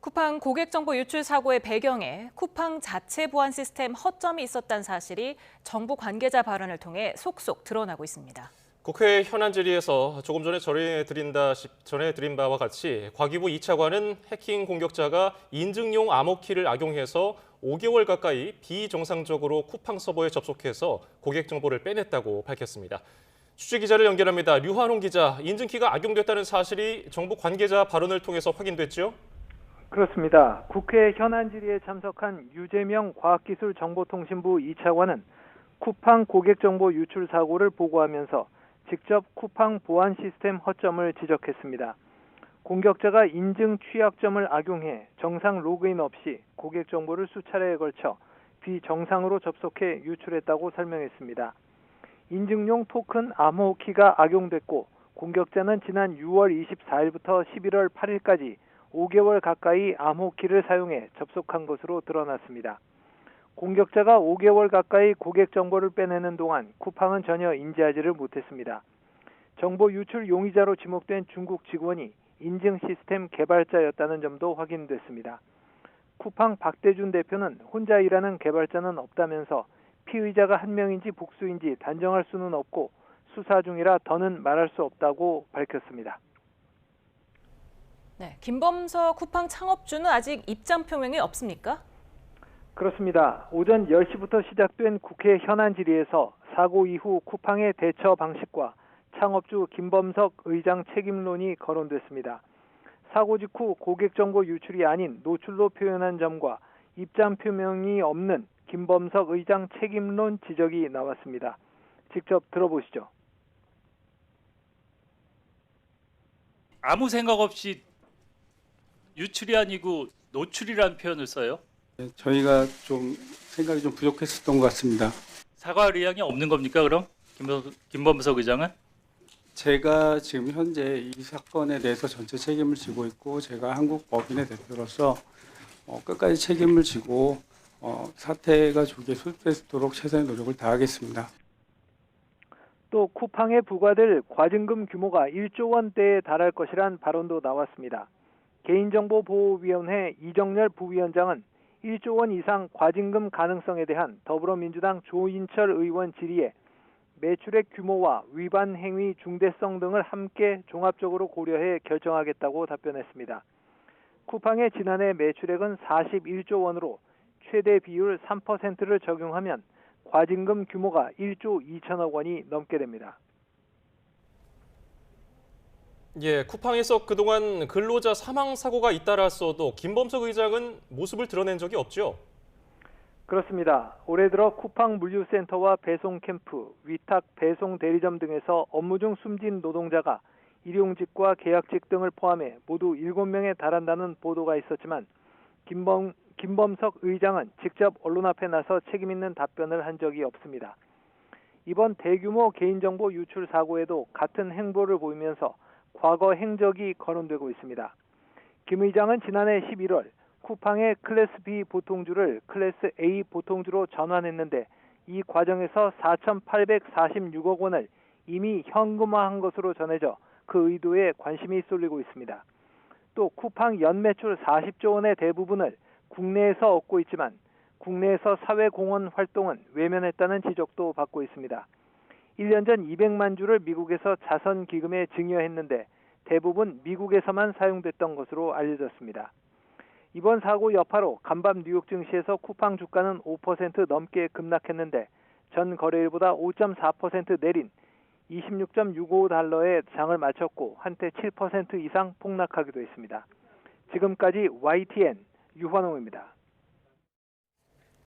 쿠팡 고객정보 유출 사고의 배경에 쿠팡 자체 보안 시스템 허점이 있었다는 사실이 정부 관계자 발언을 통해 속속 드러나고 있습니다. 국회 현안 질의에서 조금 전에 전해드린 바와 같이 과기부 2차관은 해킹 공격자가 인증용 암호키를 악용해서 5개월 가까이 비정상적으로 쿠팡 서버에 접속해서 고객 정보를 빼냈다고 밝혔습니다. 취재기자를 연결합니다. 류환홍 기자, 인증키가 악용됐다는 사실이 정부 관계자 발언을 통해서 확인됐죠? 그렇습니다. 국회 현안 질의에 참석한 유재명 과학기술정보통신부 2차관은 쿠팡 고객정보 유출 사고를 보고하면서 직접 쿠팡 보안 시스템 허점을 지적했습니다. 공격자가 인증 취약점을 악용해 정상 로그인 없이 고객 정보를 수차례에 걸쳐 비정상으로 접속해 유출했다고 설명했습니다. 인증용 토큰 암호키가 악용됐고 공격자는 지난 6월 24일부터 11월 8일까지 5개월 가까이 암호키를 사용해 접속한 것으로 드러났습니다. 공격자가 5개월 가까이 고객 정보를 빼내는 동안 쿠팡은 전혀 인지하지를 못했습니다. 정보 유출 용의자로 지목된 중국 직원이 인증 시스템 개발자였다는 점도 확인됐습니다. 쿠팡 박대준 대표는 혼자 일하는 개발자는 없다면서 피의자가 한 명인지 복수인지 단정할 수는 없고 수사 중이라 더는 말할 수 없다고 밝혔습니다. 네, 김범석 쿠팡 창업주는 아직 입장 표명이 없습니까? 그렇습니다. 오전 10시부터 시작된 국회 현안 질의에서 사고 이후 쿠팡의 대처 방식과 창업주 김범석 의장 책임론이 거론됐습니다. 사고 직후 고객 정보 유출이 아닌 노출로 표현한 점과 입장 표명이 없는 김범석 의장 책임론 지적이 나왔습니다. 직접 들어보시죠. 아무 생각 없이 유출이 아니고 노출이라는 표현을 써요. 저희가 좀 생각이 좀 부족했었던 것 같습니다. 사과할 의향이 없는 겁니까 그럼? 김범석 의장은? 제가 지금 현재 이 사건에 대해서 전체 책임을 지고 있고 제가 한국 법인의 대표로서 끝까지 책임을 지고 사태가 좋게 수습되도록 최선의 노력을 다하겠습니다. 또 쿠팡에 부과될 과징금 규모가 1조 원대에 달할 것이란 발언도 나왔습니다. 개인정보보호위원회 이정렬 부위원장은 1조 원 이상 과징금 가능성에 대한 더불어민주당 조인철 의원 질의에 매출액 규모와 위반 행위 중대성 등을 함께 종합적으로 고려해 결정하겠다고 답변했습니다. 쿠팡의 지난해 매출액은 41조 원으로 최대 비율 3%를 적용하면 과징금 규모가 1조 2천억 원이 넘게 됩니다. 예, 쿠팡에서 그동안 근로자 사망 사고가 잇따랐어도 김범석 의장은 모습을 드러낸 적이 없죠? 그렇습니다. 올해 들어 쿠팡 물류센터와 배송캠프, 위탁 배송 대리점 등에서 업무 중 숨진 노동자가 일용직과 계약직 등을 포함해 모두 7명에 달한다는 보도가 있었지만 김범석 의장은 직접 언론 앞에 나서 책임 있는 답변을 한 적이 없습니다. 이번 대규모 개인정보 유출 사고에도 같은 행보를 보이면서 과거 행적이 거론되고 있습니다. 김 의장은 지난해 11월 쿠팡의 클래스 B 보통주를 클래스 A 보통주로 전환했는데 이 과정에서 4,846억 원을 이미 현금화한 것으로 전해져 그 의도에 관심이 쏠리고 있습니다. 또 쿠팡 연매출 40조 원의 대부분을 국내에서 얻고 있지만 국내에서 사회공헌 활동은 외면했다는 지적도 받고 있습니다. 1년 전 200만 주를 미국에서 자선기금에 증여했는데 대부분 미국에서만 사용됐던 것으로 알려졌습니다. 이번 사고 여파로 간밤 뉴욕 증시에서 쿠팡 주가는 5% 넘게 급락했는데 전 거래일보다 5.4% 내린 26.65달러에 장을 마쳤고 한때 7% 이상 폭락하기도 했습니다. 지금까지 YTN 유환홍입니다.